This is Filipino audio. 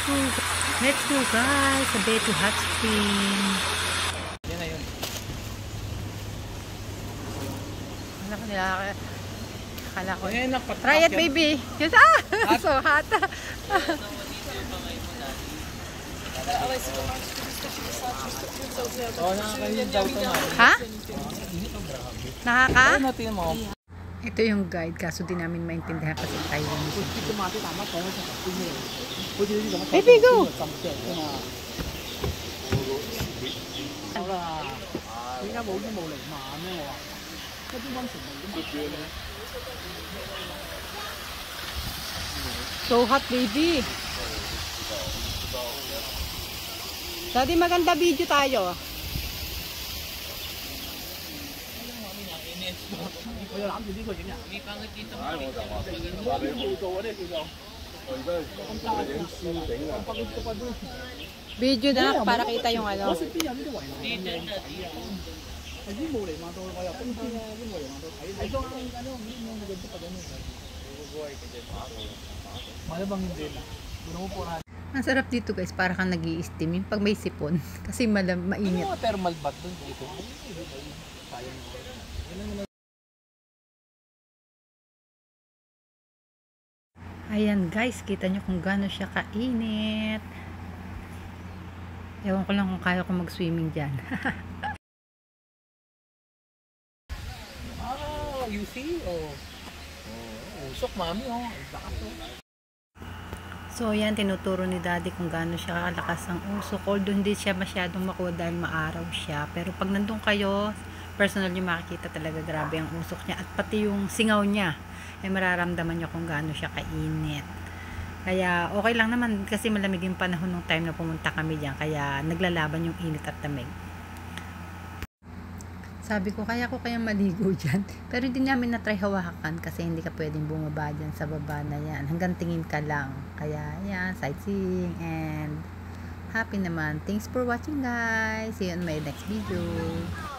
Let's go guys sa Beto Hot Spring. Yan na yun. Akala ko. Try it baby. Yes, so hot. Ha? Nakaka? Ito yung guide kaso di namin maintindihan kasi Taiwanese. Baby go! So hot baby. Daddy maganda video tayo. Video na para kita yung ano. Ang sarap dito guys, para kang nag-i-steam yung pag may sipon kasi mainit. Ano thermal bath doon dito? Ayan guys, kita nyo kung gaano siya kainit. Ewan ko lang kung kaya ko mag-swimming dyan. You see? Usok mami Bakas So yan, tinuturo ni daddy kung gaano siya kalakas ang usok. Although hindi siya masyadong makuha dahil maaraw siya. Pero pag nandun kayo, personal nyo makikita talaga grabe ang usok niya. At pati yung singaw niya, ay mararamdaman nyo kung gaano siya kainit. Kaya okay lang naman kasi malamig yung panahon ng time na pumunta kami dyan. Kaya naglalaban yung init at lamig. Sabi ko, kaya ko kayang maligo dyan. Pero hindi namin na-try hawakan kasi hindi ka pwedeng bumaba dyan sa baba na yan. Hanggang tingin ka lang. Kaya yan, sightseeing and happy naman. Thanks for watching guys. See you on my next video.